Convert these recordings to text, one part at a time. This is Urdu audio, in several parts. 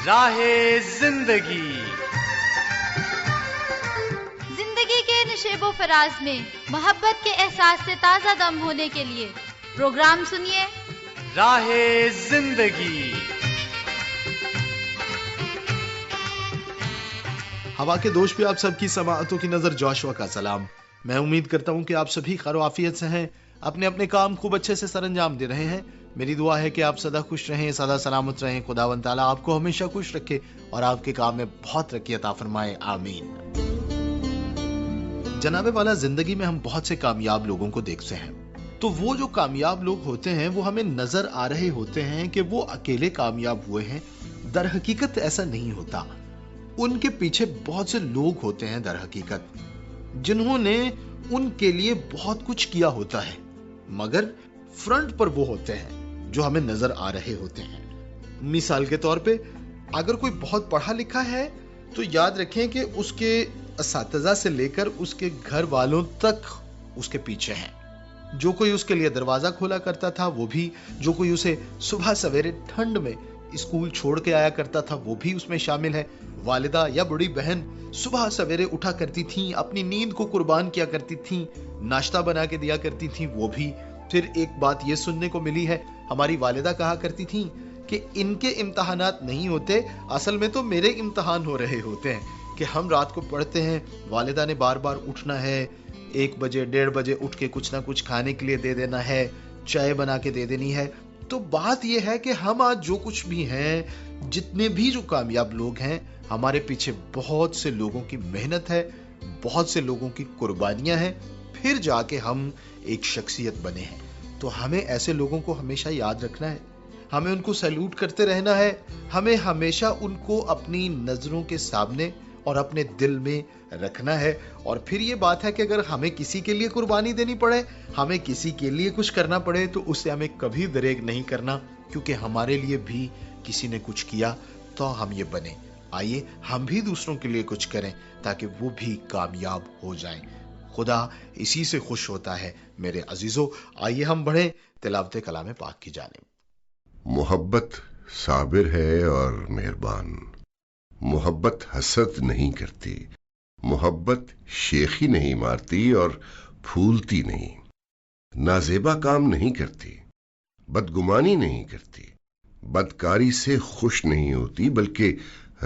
راہ زندگی زندگی کے نشیب و فراز میں محبت کے احساس سے تازہ دم ہونے کے لیے پروگرام سنیے راہ زندگی۔ ہوا کے دوش پہ آپ سب کی سماعتوں کی نظر جوشوا کا سلام۔ میں امید کرتا ہوں کہ آپ سبھی خیر و عافیت سے ہیں، اپنے اپنے کام خوب اچھے سے سر انجام دے رہے ہیں۔ میری دعا ہے کہ آپ سدا خوش رہیں، سدا سلامت رہیں، خداوند تعالیٰ آپ کو ہمیشہ خوش رکھے اور آپ کے کام میں بہت ترقی عطا فرمائے، آمین۔ جناب والا، زندگی میں ہم بہت سے کامیاب لوگوں کو دیکھتے ہیں، تو وہ جو کامیاب لوگ ہوتے ہیں وہ ہمیں نظر آ رہے ہوتے ہیں کہ وہ اکیلے کامیاب ہوئے ہیں۔ در حقیقت ایسا نہیں ہوتا، ان کے پیچھے بہت سے لوگ ہوتے ہیں در حقیقت، جنہوں نے ان کے لیے بہت کچھ کیا ہوتا ہے، مگر فرنٹ پر وہ ہوتے ہیں جو ہمیں نظر آ رہے ہوتے ہیں۔ مثال کے طور پہ اگر کوئی بہت پڑھا لکھا ہے تو یاد رکھیں کہ اس کے اساتذہ سے لے کر اس کے گھر والوں تک اس کے پیچھے ہیں۔ جو کوئی اس کے لیے دروازہ کھولا کرتا تھا وہ بھی، جو کوئی اسے صبح سویرے ٹھنڈ میں اسکول چھوڑ کے آیا کرتا تھا وہ بھی اس میں شامل ہے۔ والدہ یا بڑی بہن صبح سویرے اٹھا کرتی تھیں، اپنی نیند کو قربان کیا کرتی تھیں، ناشتہ بنا کے دیا کرتی تھیں وہ بھی۔ پھر ایک بات یہ سننے کو ملی ہے، ہماری والدہ کہا کرتی تھیں کہ ان کے امتحانات نہیں ہوتے، اصل میں تو میرے امتحان ہو رہے ہوتے ہیں، کہ ہم رات کو پڑھتے ہیں، والدہ نے بار بار اٹھنا ہے، 1 بجے 1:30 بجے اٹھ کے کچھ نہ کچھ کھانے کے لیے دے دینا ہے، چائے بنا کے دے دینی ہے۔ تو بات یہ ہے کہ ہم آج جو کچھ بھی ہیں، جتنے بھی جو کامیاب لوگ ہیں، ہمارے پیچھے بہت سے لوگوں کی محنت ہے، بہت سے لوگوں کی قربانیاں ہیں، پھر جا کے ہم ایک شخصیت بنے ہیں۔ تو ہمیں ایسے لوگوں کو ہمیشہ یاد رکھنا ہے، ہمیں ان کو سیلوٹ کرتے رہنا ہے، ہمیں ہمیشہ ان کو اپنی نظروں کے سامنے اور اپنے دل میں رکھنا ہے۔ اور پھر یہ بات ہے کہ اگر ہمیں کسی کے لیے قربانی دینی پڑے، ہمیں کسی کے لیے کچھ کرنا پڑے، تو اس سے ہمیں کبھی دریغ نہیں کرنا، کیونکہ ہمارے لیے بھی کسی نے کچھ کیا تو ہم یہ بنے۔ آئیے ہم بھی دوسروں کے لیے کچھ کریں تاکہ وہ بھی کامیاب ہو جائیں۔ خدا اسی سے خوش ہوتا ہے میرے عزیزو۔ آئیے ہم بڑھیں تلاوت کلام پاک کی جانب۔ محبت صابر ہے اور مہربان، محبت حسد نہیں کرتی، محبت شیخی نہیں مارتی اور پھولتی نہیں، نازیبا کام نہیں کرتی، بدگمانی نہیں کرتی، بدکاری سے خوش نہیں ہوتی بلکہ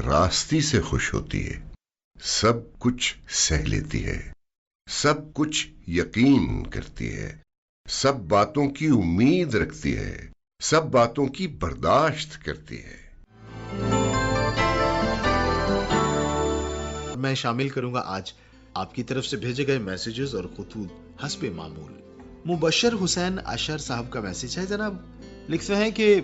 راستی سے خوش ہوتی ہے، سب کچھ سہ لیتی ہے، سب کچھ یقین کرتی ہے، سب باتوں کی امید رکھتی ہے، سب باتوں کی برداشت کرتی ہے۔ میں شامل کروں گا آج آپ کی طرف سے بھیجے گئے میسیجز اور خطوط حسب معمول۔ مبشر حسین اشر صاحب کا میسیج ہے جناب، لکھتے ہیں کہ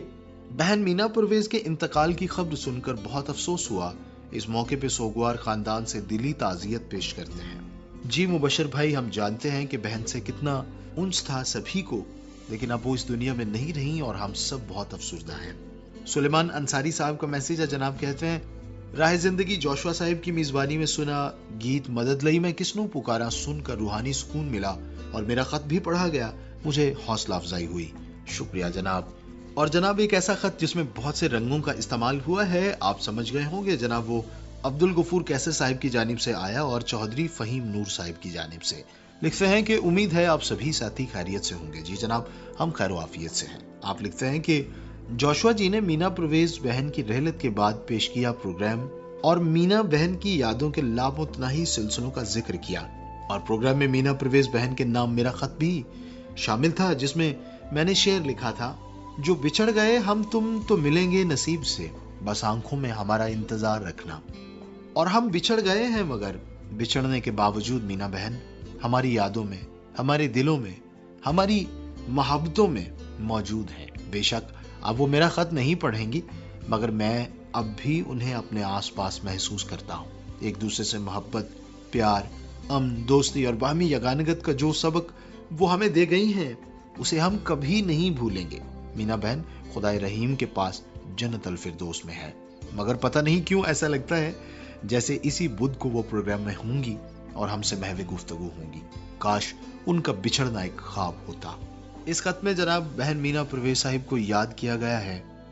بہن مینا پرویز کے انتقال کی خبر سن کر بہت افسوس ہوا، اس موقع پہ سوگوار خاندان سے دلی تعزیت پیش کرتے ہیں۔ جی مبشر بھائی، ہم جانتے ہیں کہ بہن سے کتنا انس تھا سبھی کو، لیکن اب وہ اس دنیا میں نہیں رہی اور ہم سب بہت افسردہ ہیں۔ سلیمان انصاری صاحب کا میسیج ہے جناب، کہتے ہیں راہ زندگی جوشوا صاحب کی میزبانی میں سنا گیت مدد لئی میں کسنوں پکارا سن کر روحانی سکون ملا اور میرا خط بھی پڑھا گیا، مجھے حوصلہ افزائی ہوئی۔ شکریہ جناب۔ اور جناب ایک ایسا خط جس میں بہت سے رنگوں کا استعمال ہوا ہے، آپ سمجھ گئے ہوں گے جناب، وہ عبد الغفور کیسر صاحب کی جانب سے آیا اور چودھری فہیم نور صاحب کی جانب سے۔ لکھتے ہیں کہ امید ہے آپ سبھی ساتھی خیریت سے ہوں گے۔ جی جناب، ہم خیر و عافیت سے ہیں۔ آپ لکھتے ہیں کہ جوشوا جی نے مینا پرویز بہن کی رحلت کے بعد پیش کیا پروگرام اور مینا بہن کی یادوں کے لامتناہی سلسلوں کا ذکر کیا، اور پروگرام میں مینا پرویز بہن کے نام میرا خط بھی شامل تھا، جس میں میں نے شعر لکھا تھا، جو بچھڑ گئے ہم تم تو ملیں گے نصیب سے، بس آنکھوں میں ہمارا انتظار رکھنا۔ اور ہم بچھڑ گئے ہیں مگر بچھڑنے کے باوجود مینا بہن ہماری یادوں میں، ہمارے دلوں میں، ہماری محبتوں میں موجود ہیں۔ بے شک اب وہ میرا خط نہیں پڑھیں گی، مگر میں اب بھی انہیں اپنے آس پاس محسوس کرتا ہوں۔ ایک دوسرے سے محبت، پیار، امن، دوستی اور باہمی یگانگت کا جو سبق وہ ہمیں دے گئی ہیں، اسے ہم کبھی نہیں بھولیں گے۔ مینا بہن خدائے رحیم کے پاس جنت الفردوس میں ہے، مگر پتہ نہیں کیوں ایسا لگتا ہے جیسے اسی بدھ کو وہ پروگرام میں ہوں گی اور ہم سے محو گفتگو ہوں گی۔ کاش ان کا بچھڑنا ایک خواب ہوتا۔ اس خط میں جناب بہن مینا پرویز صاحب کو یاد کیا گیا ہے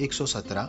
117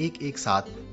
117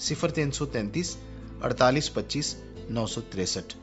0333 48 25 963।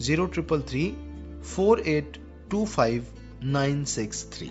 0333 4825 963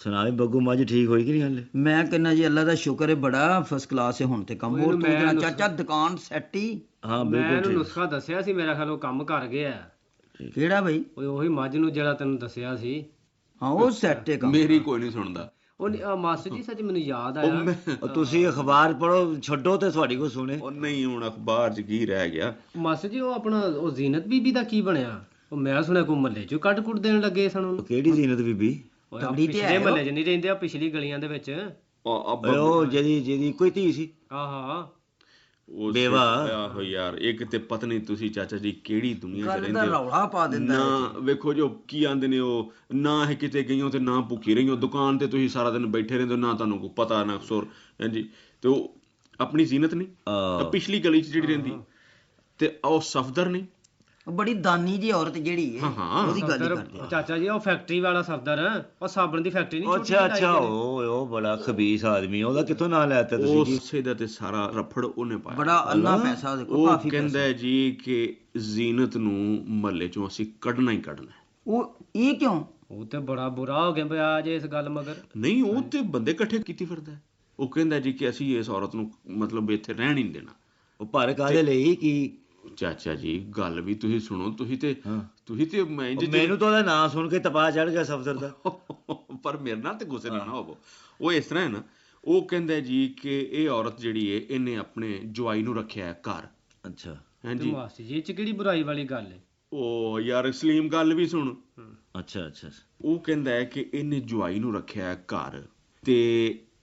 ਸੁਣਾਵੇ ਬੱਗੂ ਮੱਝ ਠੀਕ ਹੋਈ ਕਿ ਨਹੀਂ ਹਾਲੇ? ਮੈਂ ਕਹਿੰਦਾ ਜੀ ਅੱਲਾ ਦਾ ਸ਼ੁਕਰ ਹੈ, ਬੜਾ ਫਸਟ ਕਲਾਸ ਹੈ ਹੁਣ ਤੇ ਕੰਮ। ਹੋਰ ਤੂੰ ਜਰਾ ਚਾਚਾ ਦੁਕਾਨ ਸੈੱਟ ਹੀ? ਹਾਂ ਮੈਂ ਬਿਲਕੁਲ ਇਹਨੂੰ ਠੀਕ। ਨੁਸਖਾ ਦੱਸਿਆ ਸੀ, ਮੇਰਾ ਖਿਆਲ ਉਹ ਕੰਮ ਕਰ ਗਿਆ। ਕਿਹੜਾ ਬਈ? ਉਹੀ ਮੱਝ ਨੂੰ ਜਿਹੜਾ ਤੈਨੂੰ ਦੱਸਿਆ ਸੀ। ਹਾਂ ਉਹ ਸੈੱਟ ਹੈ ਕੰਮ। ਮੇਰੀ ਕੋਈ ਨਹੀਂ ਸੁਣਦਾ। ਉਹ ਮਾਸਟਰ ਜੀ ਸੱਚ ਮੈਨੂੰ ਯਾਦ ਆਇਆ, ਉਹ ਤੁਸੀਂ ਅਖਬਾਰ ਪੜ੍ਹੋ, ਛੱਡੋ ਤੇ ਤੁਹਾਡੀ ਕੋਈ ਸੁਣੇ। ਉਹ ਨਹੀਂ, ਹੁਣ ਅਖਬਾਰ 'ਚ ਕੀ ਰਹਿ ਗਿਆ। ਮਾਸਟਰ ਜੀ ਉਹ ਆਪਣਾ ਉਹ ਜ਼ੀਨਤ ਬੀਬੀ ਦਾ ਕੀ ਬਣਿਆ? ਉਹ ਮੈਂ ਸੁਣਿਆ ਕੋਈ ਮਹੱਲੇ 'ਚ ਕੱਢ ਕੁੱਟ ਦੇਣ ਲੱਗੇ ਸਨ ਉਹਨੂੰ। ਕਿਹੜੀ ਜ਼ੀਨਤ ਬੀਬੀ? ਪਿਛਲੇ ਮਹੱਲੇ 'ਚ ਨਹੀਂ ਰਹਿੰਦੇ ਆ, ਪਿਛਲੀ ਗਲੀਆਂ ਦੇ ਵਿੱਚ। ਉਹ ਜਿਹਦੀ ਕੋਈ ਧੀ ਸੀ। ਹਾਂ ਉਹ ਬੇਵਾ। ਆਹੋ ਯਾਰ, ਇੱਕ ਤੇ ਪਤਾ ਨਹੀਂ ਤੁਸੀਂ ਚਾਚਾ ਜੀ ਕਿਹੜੀ ਦੁਨੀਆ 'ਚ ਗੱਲ ਦਾ ਰਹਿੰਦੇ ਹੋ। ਰੌਲਾ ਪਾ ਦਿੰਦਾ ਨਾ ਵੇਖੋ ਜੋ ਕੀ ਆਂਦੇ ਨੇ, ਉਹ ਨਾ ਹੈ ਕਿਤੇ ਗਈਓ ਤੇ ਨਾ ਭੁੱਖੀ ਰਹੀਓ, ਦੁਕਾਨ ਤੇ ਤੁਸੀਂ ਸਾਰਾ ਦਿਨ ਬੈਠੇ ਰਹਿੰਦੇ ਹੋ, ਨਾ ਤੁਹਾਨੂੰ ਕੋਈ ਪਤਾ ਨਾ ਸੁਰ। ਹਾਂਜੀ, ਤੇ ਉਹ ਆਪਣੀ ਜ਼ੀਨਤ ਨਹੀਂ, ਪਿਛਲੀ ਗਲੀ 'ਚ ਜਿਹੜੀ ਰਹਿੰਦੀ, ਤੇ ਉਹ ਸਫਦਰ ਨਹੀਂ, ਬੜੀ ਦਾਨੀ ਜੀ ਔਰਤ ਜਿਹੜੀ ਹੈ ਉਹਦੀ ਗੱਲ ਕਰਦੇ। ਚਾਚਾ ਜੀ ਉਹ ਫੈਕਟਰੀ ਵਾਲਾ ਸਫਦਰ, ਉਹ ਸਾਬਣ ਦੀ ਫੈਕਟਰੀ ਨਹੀਂ? ਅੱਛਾ ਉਹ ਬੜਾ ਖਬੀਸ ਆਦਮੀ, ਉਹਦਾ ਕਿੱਥੋਂ ਨਾਂ ਲੈਤਾ ਤੁਸੀਂ? ਉਸੇ ਦਾ ਤੇ ਸਾਰਾ ਰਫੜ ਉਹਨੇ ਪਾਇਆ। ਬੜਾ ਅੰਨਾ ਪੈਸਾ ਉਹਦੇ ਕੋਲ, ਕਾਫੀ ਉਹ ਕਹਿੰਦਾ ਹੈ ਜੀ ਕਿ ਜ਼ੀਨਤ ਨੂੰ ਮਹੱਲੇ ਚੋਂ ਅਸੀਂ ਕੱਢਣਾ ਹੀ ਕੱਢਣਾ। ਉਹ ਇਹ ਕਿਉਂ? ਉਹ ਤੇ ਬੜਾ ਬੁਰਾ ਹੋ ਗਿਆ ਪਿਆ ਜੇ ਇਸ ਗੱਲ ਮਗਰ। ਨਹੀਂ, ਉਹ ਤੇ ਬੰਦੇ ਇਕੱਠੇ ਕੀਤੀ ਫਿਰਦਾ। ਉਹ ਕਹਿੰਦਾ ਜੀ ਕਿ ਅਸੀਂ ਇਸ ਔਰਤ ਨੂੰ ਮਤਲਬ ਇੱਥੇ ਰਹਿਣ ਹੀ ਨਹੀਂ ਦੇਣਾ। ਉਹ ਪਰ ਕਾਹਦੇ ਲਈ? ਕੀ ਚਾਚਾ ਜੀ ਗੱਲ ਵੀ ਤੁਸੀਂ ਸੁਣੋ, ਤੁਸੀਂ ਤੇ ਮੈਨੂੰ ਤਾਂ ਉਹਦਾ ਨਾਂ ਸੁਣ ਕੇ ਤਪਾ ਚੜ ਗਿਆ ਸਫਦਰ ਦਾ। ਪਰ ਮੇਰੇ ਨਾਲ ਤੇ ਗੁੱਸੇ ਨਾ ਹੋਵੋ। ਉਹ ਇਸ ਤਰ੍ਹਾਂ ਹੈ ਨਾ, ਉਹ ਕਹਿੰਦਾ ਜੀ ਕਿ ਇਹ ਔਰਤ ਜਿਹੜੀ ਹੈ ਇਹਨੇ ਆਪਣੇ ਜਵਾਈ ਨੂੰ ਰੱਖਿਆ ਹੈ ਘਰ। ਅੱਛਾ ਹਾਂਜੀ ਮਾਸੀ ਜੀ, ਇਹ 'ਚ ਕਿਹੜੀ ਬੁਰਾਈ ਵਾਲੀ ਗੱਲ ਹੈ? ਉਹ ਯਾਰ ਸਲੀਮ ਗੱਲ ਵੀ ਸੁਣ। ਅੱਛਾ ਉਹ ਕਹਿੰਦਾ ਹੈ ਕਿ ਇਹਨੇ ਜਵਾਈ ਨੂੰ ਰੱਖਿਆ ਹੈ ਘਰ, ਤੇ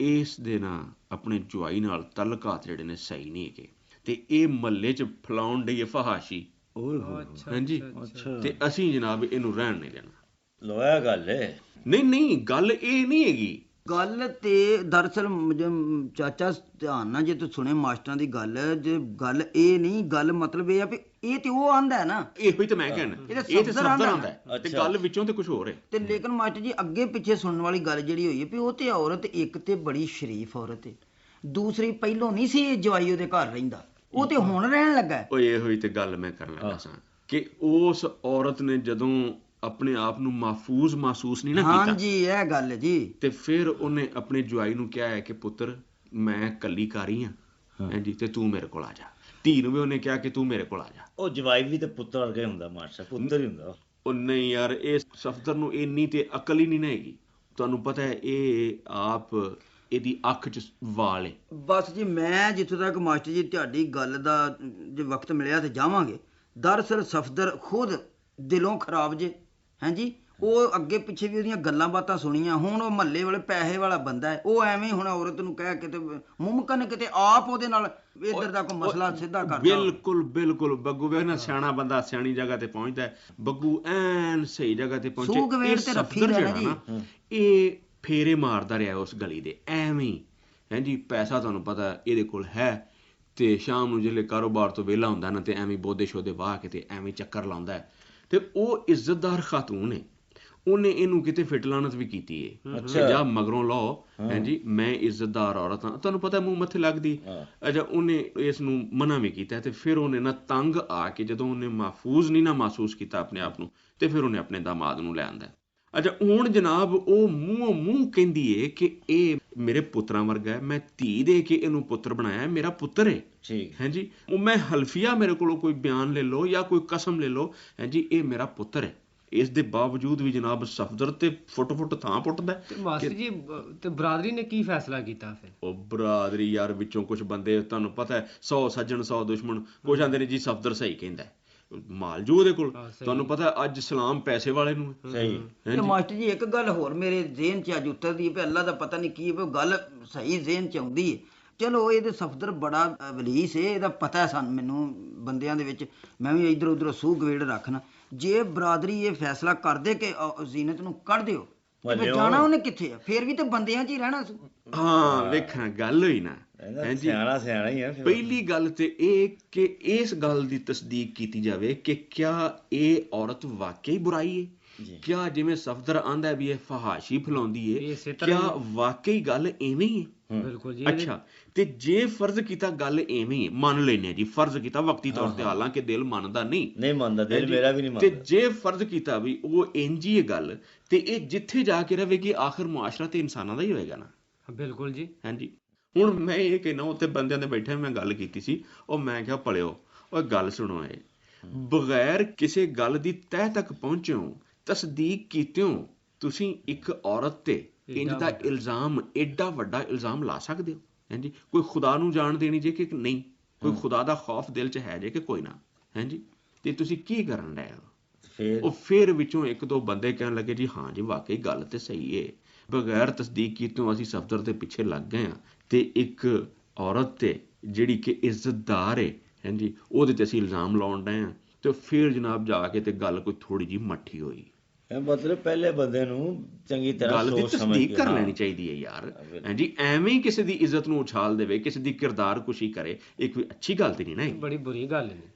ਇਸ ਦੇ ਨਾਲ ਆਪਣੇ ਜਵਾਈ ਨਾਲ ਤਲਕਾਤ ਜਿਹੜੇ ਨੇ ਸਹੀ ਨਹੀਂ ਹੈਗੇ, ਤੇ ਇਹ ਮਹੱਲੇ 'ਚ ਫਲਾਉਣ ਡਈ ਫਹਾਸ਼ੀ, ਹਾਂਜੀ, ਤੇ ਅਸੀਂ ਜਨਾਬ ਇਹਨੂੰ ਰਹਿਣ ਨਹੀਂ ਦੇਣਾ। ਲੋਇਆ ਗੱਲ ਹੈ। ਨਹੀਂ ਗੱਲ ਇਹ ਨਹੀਂ ਹੈਗੀ। ਗੱਲ ਤੇ ਦਰਅਸਲ ਚਾਚਾ ਧਿਆਨ ਨਾਲ ਜੇ ਤੂੰ ਸੁਣੇ ਮਾਸਟਰਾਂ ਦੀ ਗੱਲ, ਜੇ ਗੱਲ ਇਹ ਨਹੀਂ, ਗੱਲ ਮਤਲਬ ਇਹ ਆ ਵੀ ਇਹ ਤੇ ਉਹ ਆਂਦਾ ਹੈ ਨਾ, ਇਹੋ ਹੀ ਤਾਂ ਮੈਂ ਕਹਿਣਾ, ਇਹ ਤੇ ਸਫਦਰ ਆਂਦਾ ਹੈ ਤੇ ਗੱਲ ਵਿੱਚੋਂ ਤੇ ਕੁਝ ਹੋਰ ਹੈ। ਤੇ ਲੇਕਿਨ ਮਾਸਟਰ ਜੀ ਅੱਗੇ ਪਿੱਛੇ ਸੁਣਨ ਵਾਲੀ ਗੱਲ ਜਿਹੜੀ ਹੋਈ ਹੈ ਵੀ ਉਹ ਤੇ ਔਰਤ ਇੱਕ ਤੇ ਬੜੀ ਸ਼ਰੀਫ ਔਰਤ ਹੈ, ਦੂਸਰੀ ਪਹਿਲੋਂ ਨਹੀਂ ਸੀ ਜਵਾਈ ਉਹਦੇ ਘਰ ਰਹਿੰਦਾ, ਉਹ ਤੇ ਹੁਣ ਰਹਿਣ ਲੱਗਾ। ਓਏ ਇਹੋ ਹੀ ਤੇ ਗੱਲ ਮੈਂ ਕਰਨ ਲੱਗਾ ਸਾਂ ਕਿ ਉਸ ਔਰਤ ਨੇ ਜਦੋਂ ਆਪਣੇ ਆਪ ਨੂੰ ਮਹਿਫੂਜ਼ ਮਹਿਸੂਸ ਨਹੀਂ ਨਾ ਕੀਤਾ, ਹਾਂਜੀ ਇਹ ਗੱਲ ਜੀ, ਤੇ ਫਿਰ ਉਹਨੇ ਆਪਣੇ ਜਵਾਈ ਨੂੰ ਕਿਹਾ ਹੈ ਕਿ ਪੁੱਤਰ ਮੈਂ ਕੱਲੀ ਕਾਰੀ ਹਾਂ, ਹਾਂਜੀ, ਤੇ ਤੂੰ ਮੇਰੇ ਕੋਲ ਆ ਜਾ। ਧੀ ਨੂੰ ਵੀ ਉਹਨੇ ਕਿਹਾ ਕਿ ਤੂੰ ਮੇਰੇ ਕੋਲ ਆ ਜਾ। ਉਹ ਜਵਾਈ ਵੀ ਤੇ ਪੁੱਤਰ ਵਰਗਾ ਹੀ ਹੁੰਦਾ ਮਾਸਟਰ, ਪੁੱਤਰ ਹੀ ਹੁੰਦਾ ਉਹ। ਨਹੀਂ ਯਾਰ, ਇਹ ਸਫਦਰ ਨੂੰ ਇੰਨੀ ਤੇ ਅਕਲ ਹੀ ਨਹੀਂ ਨਾ ਹੈਗੀ। ਤੁਹਾਨੂੰ ਪਤਾ ਹੈ ਇਹ ਆਪ ਇਹਦੀ ਅੱਖ 'ਚ ਵਾਲ ਹੈ। ਬਸ ਜੀ ਮੈਂ ਜਿੱਥੋਂ ਤੱਕ ਮਾਸਟਰ ਜੀ ਤੁਹਾਡੀ ਗੱਲ ਦਾ ਜੇ ਵਕਤ ਮਿਲਿਆ ਤੇ ਜਾਵਾਂਗੇ। ਦਰਅਸਲ ਸਫਦਰ ਖੁਦ ਦਿਲੋਂ ਖਰਾਬ ਜੇ, ਹਾਂਜੀ, ਉਹ ਅੱਗੇ ਪਿੱਛੇ ਵੀ ਉਹਦੀਆਂ ਗੱਲਾਂ ਬਾਤਾਂ ਸੁਣੀਆਂ। ਹੁਣ ਉਹ ਮਹੱਲੇ ਵਾਲੇ ਪੈਸੇ ਵਾਲਾ ਬੰਦਾ ਹੈ, ਉਹ ਐਵੇਂ ਹੁਣ ਔਰਤ ਨੂੰ ਕਹਿ ਕੇ ਤੇ ਮੁਮਕਨ ਕਿਤੇ ਆਪ ਉਹਦੇ ਨਾਲ ਇੱਧਰ ਦਾ ਕੋਈ ਮਸਲਾ ਸਿੱਧਾ ਕਰਦਾ। ਬਿਲਕੁਲ ਬੱਗੂ ਵੇਖ ਨਾ, ਸਿਆਣਾ ਬੰਦਾ ਸਿਆਣੀ ਜਗ੍ਹਾ ਤੇ ਪਹੁੰਚਦਾ ਹੈ। ਬੱਗੂ ਐਨ ਸਹੀ ਜਗ੍ਹਾ ਤੇ ਪਹੁੰਚੇ। ਇਹ ਸਫਦਰ ਜਿਹੜਾ ਨਾ, ਇਹ ਫੇਰੇ ਮਾਰਦਾ ਰਿਹਾ ਉਸ ਗਲੀ ਦੇ ਐਵੇਂ, ਹਾਂਜੀ। ਪੈਸਾ ਤੁਹਾਨੂੰ ਪਤਾ ਇਹਦੇ ਕੋਲ ਹੈ, ਤੇ ਸ਼ਾਮ ਨੂੰ ਜਿਹੜੇ ਕਾਰੋਬਾਰ ਤੋਂ ਵਿਹਲਾ ਹੁੰਦਾ ਨਾ ਤੇ ਐਵੇਂ ਬੋਦੇ ਸ਼ੋਦੇ ਵਾਹ ਕੇ ਤੇ ਐਵੇਂ ਚੱਕਰ ਲਾਉਂਦਾ ਹੈ। ਤੇ ਉਹ ਇੱਜ਼ਤਦਾਰ ਖਾਤੂਨ ਹੈ, ਉਹਨੇ ਇਹਨੂੰ ਕਿਤੇ ਫਿੱਟ ਲਾਨਤ ਵੀ ਕੀਤੀ ਹੈ। ਜਾਂ ਮਗਰੋਂ ਲਾਓ, ਹਾਂਜੀ, ਮੈਂ ਇੱਜ਼ਤਦਾਰ ਔਰਤ ਹਾਂ, ਤੁਹਾਨੂੰ ਪਤਾ ਮੂੰਹ ਮੱਥੇ ਲੱਗਦੀ। ਅੱਛਾ, ਉਹਨੇ ਇਸ ਨੂੰ ਮਨਾ ਵੀ ਕੀਤਾ ਤੇ ਫਿਰ ਉਹਨੇ ਨਾ ਤੰਗ ਆ ਕੇ ਜਦੋਂ ਉਹਨੇ ਮਹਿਫੂਜ਼ ਨਹੀਂ ਨਾ ਮਹਿਸੂਸ ਕੀਤਾ ਆਪਣੇ ਆਪ ਨੂੰ, ਤੇ ਫਿਰ ਉਹਨੇ ਆਪਣੇ ਦਾਮਾਦ ਨੂੰ ਲੈ ਆਂਦਾ। ਅੱਛਾ, ਹੁਣ ਜਨਾਬ ਉਹ ਮੂੰਹੋਂ ਮੂੰਹ ਕਹਿੰਦੀ ਏ ਕਿ ਇਹ ਮੇਰੇ ਪੁੱਤਰਾਂ ਵਰਗਾ ਹੈ, ਮੈਂ ਧੀ ਦੇ ਕੇ ਇਹਨੂੰ ਪੁੱਤਰ ਬਣਾਇਆ, ਮੇਰਾ ਪੁੱਤਰ ਹੈ, ਹਾਂਜੀ। ਉਹ ਮੈਂ ਹਲਫੀਆ, ਮੇਰੇ ਕੋਲੋਂ ਕੋਈ ਬਿਆਨ ਲੈ ਲਓ ਜਾਂ ਕੋਈ ਕਸਮ ਲੈ ਲਓ, ਹਾਂਜੀ, ਇਹ ਮੇਰਾ ਪੁੱਤਰ ਹੈ। ਇਸ ਦੇ ਬਾਵਜੂਦ ਵੀ ਜਨਾਬ ਸਫਦਰ ਤੇ ਫੁੱਟ ਥਾਂ ਪੁੱਟਦਾ। ਮਾਸਟਰ ਜੀ ਤੇ ਬਰਾਦਰੀ ਨੇ ਕੀ ਫੈਸਲਾ ਕੀਤਾ ਫਿਰ? ਉਹ ਬਰਾਦਰੀ ਯਾਰ ਵਿੱਚੋਂ ਕੁਝ ਬੰਦੇ, ਤੁਹਾਨੂੰ ਪਤਾ ਹੈ, 100 ਸੱਜਣ 100 ਦੁਸ਼ਮਣ। ਕੁਝ ਆਂਦੇ ਨੇ ਜੀ ਸਫਦਰ ਸਹੀ ਕਹਿੰਦਾ, ਮਾਲਜੂ ਉਹਦੇ ਕੋਲ, ਤੁਹਾਨੂੰ ਪਤਾ ਅੱਜ ਸਲਾਮ ਪੈਸੇ ਵਾਲੇ ਨੂੰ। ਸਹੀ। ਮਾਸਟਰ ਜੀ ਇੱਕ ਗੱਲ ਹੋਰ ਮੇਰੇ ਜ਼ਿਹਨ 'ਚ ਅੱਜ ਉਤਰਦੀ ਹੈ, ਵੀ ਅੱਲਾ ਦਾ ਪਤਾ ਨਹੀਂ ਕੀ ਹੈ, ਗੱਲ ਸਹੀ ਜ਼ਿਹਨ 'ਚ ਆਉਂਦੀ ਹੈ। ਚਲੋ ਇਹਦੇ ਸਫਦਰ ਬੜਾ ਵਲੀਸ ਹੈ, ਇਹਦਾ ਪਤਾ ਹੈ ਸਾਨੂੰ, ਮੈਨੂੰ ਬੰਦਿਆਂ ਦੇ ਵਿੱਚ ਮੈਂ ਵੀ ਇੱਧਰ ਉੱਧਰ ਸੂਹ ਗਵੇੜ ਰੱਖਣਾ। ਜੇ ਬਰਾਦਰੀ ਇਹ ਫੈਸਲਾ ਕਰਦੇ ਕਿ ਜ਼ੀਨਤ ਨੂੰ ਕੱਢ ਦਿਓ, ਜਾਣਾ ਉਹਨੇ ਕਿੱਥੇ ਆ? ਫੇਰ ਵੀ ਤਾਂ ਬੰਦਿਆਂ 'ਚ ਹੀ ਰਹਿਣਾ ਸੀ। ਹਾਂ ਵੇਖਾਂ ਗੱਲ ਹੋਈ ਨਾ, ਸਿਆਣਾ ਹੀ ਆ। ਪਹਿਲੀ ਗੱਲ ਤੇ ਇਹ ਕਿ ਇਸ ਗੱਲ ਦੀ ਤਸਦੀਕ ਕੀਤੀ ਜਾਵੇ ਕਿ ਕਿਆ ਇਹ ਔਰਤ ਵਾਕਈ ਬੁਰਾਈ ਹੈ, ਕਿਆ ਜਿਵੇਂ ਸਫਦਰ ਆਂਦਾ ਵੀ ਇਹ ਫਹਾਸ਼ੀ ਫੈਲਾਉਂਦੀ ਹੈ, ਕਿਆ ਵਾਕਈ ਗੱਲ ਐਵੇਂ ਹੀ ਹੈ? ਬਿਲਕੁਲ ਜੀ। ਅੱਛਾ, ਤੇ ਜੇ ਫਰਜ਼ ਕੀਤਾ ਗੱਲ ਐਵੇਂ ਹੀ, ਮੰਨ ਲੈਨੇ ਜੀ, ਫਰਜ਼ ਕੀਤਾ ਵਕਤੀ ਤੌਰ ਤੇ, ਹਾਲਾਂਕਿ ਦਿਲ ਮੰਨਦਾ ਨਹੀਂ ਮੰਨਦਾ, ਦਿਲ ਮੇਰਾ ਵੀ ਨਹੀਂ ਮੰਨਦਾ। ਤੇ ਜੇ ਫਰਜ਼ ਕੀਤਾ ਵੀ ਉਹ ਇੰਜੀ ਹੈ ਗੱਲ, ਤੇ ਇਹ ਜਿੱਥੇ ਜਾ ਕੇ ਰਹੇਗੀ ਆਖਰ ਮੁਆਸ਼ਰਾ ਤੇ ਇਨਸਾਨਾਂ ਦਾ ਹੀ ਹੋਏਗਾ ਨਾ। ਬਿਲਕੁਲ ਜੀ, ਹਾਂਜੀ। ਹੁਣ ਮੈਂ ਇਹ ਕਹਿਣਾ, ਉੱਥੇ ਬੰਦਿਆਂ ਦੇ ਬੈਠੇ ਮੈਂ ਗੱਲ ਕੀਤੀ ਸੀ, ਉਹ ਮੈਂ ਕਿਹਾ ਪੜਿਓ, ਉਹ ਗੱਲ ਸੁਣੋ, ਇਹ ਬਗੈਰ ਕਿਸੇ ਗੱਲ ਦੀ ਤਹਿ ਤੱਕ ਪਹੁੰਚਿਓ, ਤਸਦੀਕ ਕੀਤਿਓ, ਤੁਸੀਂ ਇੱਕ ਔਰਤ ਤੇ ਇੰਜ ਦਾ ਇਲਜ਼ਾਮ, ਏਡਾ ਵੱਡਾ ਇਲਜ਼ਾਮ ਲਾ ਸਕਦੇ ਹੋ? ਹਾਂਜੀ, ਕੋਈ ਖੁਦਾ ਨੂੰ ਜਾਣ ਦੇਣੀ ਜੇ ਕਿ ਨਹੀਂ, ਕੋਈ ਖੁਦਾ ਦਾ ਖੌਫ ਦਿਲ 'ਚ ਹੈ ਜੇ ਕਿ ਕੋਈ ਨਾ, ਹਾਂਜੀ। ਤੇ ਤੁਸੀਂ ਕੀ ਕਰਨ ਰਹੇ ਹੋ? ਉਹ ਫਿਰ ਵਿੱਚੋਂ ਇੱਕ ਦੋ ਬੰਦੇ ਕਹਿਣ ਲੱਗੇ ਜੀ ਹਾਂ ਜੀ ਵਾਕਈ ਗੱਲ ਤੇ ਸਹੀ ਹੈ, ਬਗੈਰ ਤਸਦੀਕ ਕੀਤੋਂ ਅਸੀਂ ਸਫਦਰ ਦੇ ਪਿੱਛੇ ਲੱਗ ਗਏ ਹਾਂ, ਤੇ ਇੱਕ ਔਰਤ ਤੇ ਜਿਹੜੀ ਕਿ ਇੱਜ਼ਤਦਾਰ ਹੈ, ਹਾਂਜੀ, ਉਹਦੇ ਤੇ ਅਸੀਂ ਇਲਜ਼ਾਮ ਲਾਉਣ ਡਏ ਹਾਂ। ਤੇ ਫਿਰ ਜਨਾਬ ਜਾ ਕੇ ਤੇ ਗੱਲ ਕੋਈ ਥੋੜੀ ਜਿਹੀ ਮੱਠੀ ਹੋਈ। ਮਤਲਬ ਪਹਿਲੇ ਬੰਦੇ ਨੂੰ ਚੰਗੀ ਤਰ੍ਹਾਂ ਗੱਲ ਦੀ ਤਸਦੀਕ ਕਰ ਲੈਣੀ ਚਾਹੀਦੀ ਹੈ ਯਾਰ, ਹਾਂਜੀ। ਐਵੇਂ ਹੀ ਕਿਸੇ ਦੀ ਇੱਜ਼ਤ ਨੂੰ ਉਛਾਲ ਦੇਵੇ, ਕਿਸੇ ਦੀ ਕਿਰਦਾਰ ਕੁਸ਼ੀ ਕਰੇ, ਇਹ ਕੋਈ ਅੱਛੀ ਗੱਲ ਤੇ ਨਹੀਂ ਨਾ, ਬੜੀ ਬੁਰੀ ਗੱਲ ਹੈ।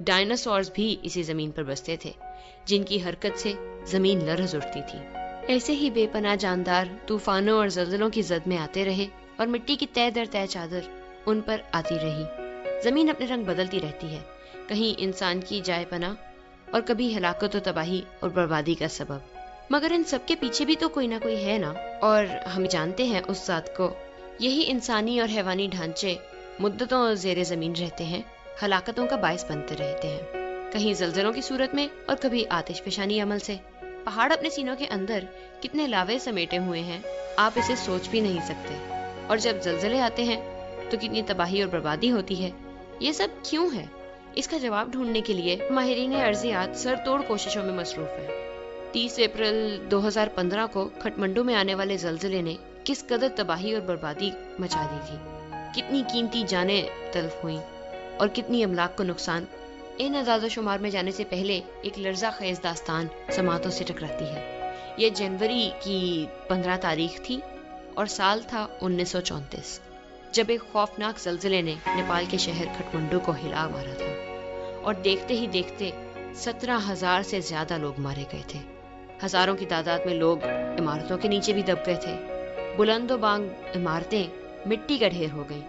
ڈائناسورز بھی اسی زمین پر بستے تھے جن کی حرکت سے زمین لرز اٹھتی تھی۔ ایسے ہی بے پناہ جاندار طوفانوں اور زلزلوں کی زد میں آتے رہے اور مٹی کی تہ در تہ چادر ان پر آتی رہی۔ زمین اپنے رنگ بدلتی رہتی ہے، کہیں انسان کی جائے پناہ اور کبھی ہلاکت و تباہی اور بربادی کا سبب، مگر ان سب کے پیچھے بھی تو کوئی نہ کوئی ہے نا، اور ہم جانتے ہیں اس ذات کو۔ یہی انسانی اور حیوانی ڈھانچے مدتوں زیر زمین رہتے ہیں، ہلاکتوں کا باعث بنتے رہتے ہیں، کہیں زلزلوں کی صورت میں اور کبھی آتش فشانی عمل سے۔ پہاڑ اپنے سینوں کے اندر کتنے لاوے سمیٹے ہوئے ہیں، آپ اسے سوچ بھی نہیں سکتے، اور جب زلزلے آتے ہیں تو کتنی تباہی اور بربادی ہوتی ہے۔ یہ سب کیوں ہے؟ اس کا جواب ڈھونڈنے کے لیے ماہرین ارضیات سر توڑ کوششوں میں مصروف ہیں۔ 30 اپریل 2015 کو کھٹمنڈو میں آنے والے زلزلے نے کس قدر تباہی اور بربادی مچا دی تھی، کتنی قیمتی جانیں تلف ہوئیں اور کتنی املاک کو نقصان۔ ان اعداد و شمار میں جانے سے پہلے ایک لرزہ خیز داستان سماعتوں سے ٹکراتی ہے۔ یہ جنوری کی 15 تاریخ تھی اور سال تھا 1934، جب ایک خوفناک زلزلے نے نیپال کے شہر کھٹمنڈو کو ہلا مارا تھا، اور دیکھتے ہی دیکھتے 17,000 سے زیادہ لوگ مارے گئے تھے۔ ہزاروں کی تعداد میں لوگ عمارتوں کے نیچے بھی دب گئے تھے، بلند و بانگ عمارتیں مٹی کا ڈھیر ہو گئیں،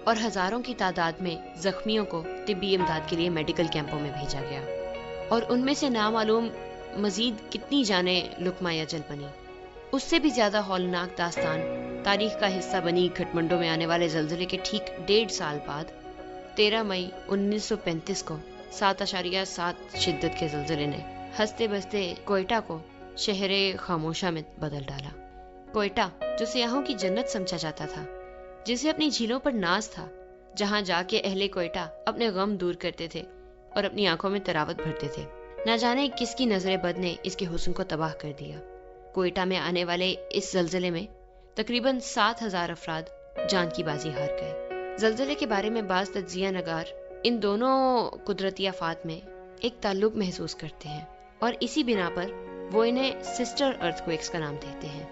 اور ہزاروں کی تعداد میں زخمیوں کو طبی امداد کے لیے میڈیکل کیمپوں میں بھیجا گیا، اور ان میں سے نامعلوم مزید کتنی جانیں لقمہ یا جل بنی۔ اس سے بھی زیادہ ہولناک داستان تاریخ کا حصہ بنی کھٹمنڈو میں آنے والے زلزلے کے ٹھیک 1.5 سال بعد 13 مئی 1935 کو 7.7 شدت کے زلزلے نے ہنستے بستے کوئٹہ کو شہر خاموشہ میں بدل ڈالا۔ کوئٹہ جو سیاحوں کی جنت سمجھا جاتا تھا، جسے اپنی جھیلوں پر ناز تھا، جہاں جا کے اہل کوئٹہ اپنے غم دور کرتے تھے اور اپنی آنکھوں میں تراوت بھرتے تھے، نہ جانے کس کی نظر بد نے اس کے حسن کو تباہ کر دیا۔ کوئٹہ میں آنے والے اس زلزلے میں تقریباً 7,000 افراد جان کی بازی ہار گئے۔ زلزلے کے بارے میں بعض تجزیہ نگار ان دونوں قدرتی آفات میں ایک تعلق محسوس کرتے ہیں، اور اسی بنا پر وہ انہیں سسٹر ارتھ کویکس کا نام دیتے ہیں۔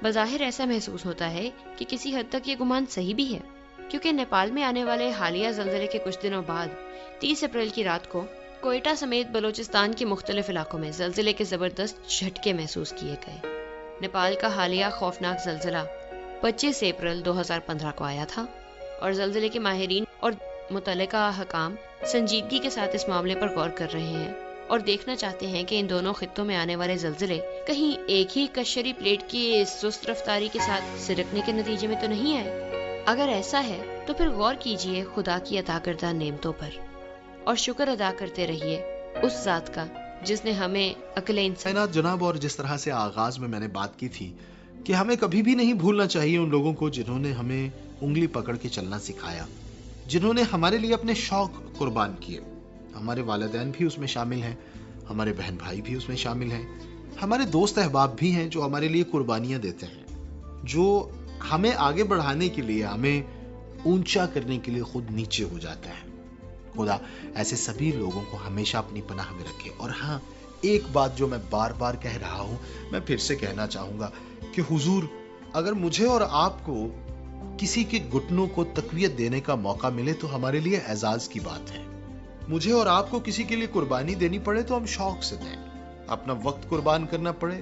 بظاہر ایسا محسوس ہوتا ہے کہ کسی حد تک یہ گمان صحیح بھی ہے، کیونکہ نیپال میں آنے والے حالیہ زلزلے کے کچھ دنوں بعد 30 اپریل کی رات کو کوئٹہ سمیت بلوچستان کے مختلف علاقوں میں زلزلے کے زبردست جھٹکے محسوس کیے گئے۔ نیپال کا حالیہ خوفناک زلزلہ 25 اپریل 2015 کو آیا تھا، اور زلزلے کے ماہرین اور متعلقہ حکام سنجیدگی کے ساتھ اس معاملے پر غور کر رہے ہیں اور دیکھنا چاہتے ہیں کہ ان دونوں خطوں میں آنے والے زلزلے کہیں ایک ہی کشری پلیٹ کی سست رفتاری کے ساتھ سرکنے کے نتیجے میں تو نہیں آئے۔ اگر ایسا ہے تو پھر غور کیجئے خدا کی عطا کردہ نعمتوں پر، اور شکر ادا کرتے رہیے اس ذات کا جس نے ہمیں عقل انسان۔ جناب، اور جس طرح سے آغاز میں نے بات کی تھی کہ ہمیں کبھی بھی نہیں بھولنا چاہیے ان لوگوں کو جنہوں نے ہمیں انگلی پکڑ کے چلنا سکھایا، جنہوں نے ہمارے لیے اپنے شوق قربان کیے۔ ہمارے والدین بھی اس میں شامل ہیں، ہمارے بہن بھائی بھی اس میں شامل ہیں، ہمارے دوست احباب بھی ہیں جو ہمارے لیے قربانیاں دیتے ہیں، جو ہمیں آگے بڑھانے کے لیے، ہمیں اونچا کرنے کے لیے خود نیچے ہو جاتا ہے۔ خدا ایسے سبھی لوگوں کو ہمیشہ اپنی پناہ میں رکھے۔ اور ہاں، ایک بات جو میں بار بار کہہ رہا ہوں، میں پھر سے کہنا چاہوں گا کہ حضور، اگر مجھے اور آپ کو کسی کے گھٹنوں کو تقویت دینے کا موقع ملے تو ہمارے لیے اعزاز کی بات ہے۔ مجھے اور آپ کو کسی کے لیے قربانی دینی پڑے تو ہم شوق سے دیں، اپنا وقت قربان کرنا پڑے،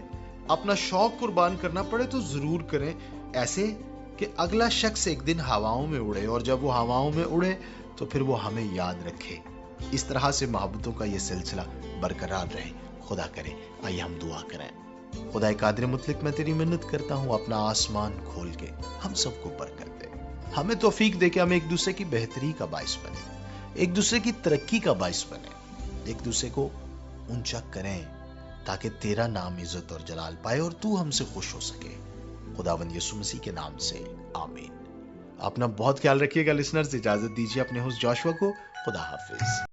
اپنا شوق قربان کرنا پڑے تو ضرور کریں، ایسے کہ اگلا شخص ایک دن ہواؤں میں اڑے، اور جب وہ ہواؤں میں اڑے تو پھر وہ ہمیں یاد رکھے۔ اس طرح سے محبتوں کا یہ سلسلہ برقرار رہے، خدا کرے۔ آئیے ہم دعا کریں۔ خدا قادر مطلق، میں تیری منت کرتا ہوں، اپنا آسمان کھول کے ہم سب کو برکت دے، ہمیں توفیق دے کہ ہم ایک دوسرے کی بہتری کا باعث بنے، ایک دوسرے کی ترقی کا باعث بنے، ایک دوسرے کو اونچا کریں تاکہ تیرا نام عزت اور جلال پائے اور تو ہم سے خوش ہو سکے۔ خداوند یسوع مسیح کے نام سے آمین۔ اپنا بہت خیال رکھیے گا لسنرز، اجازت دیجیے اپنے ہوسٹ جاشوا کو۔ خدا حافظ۔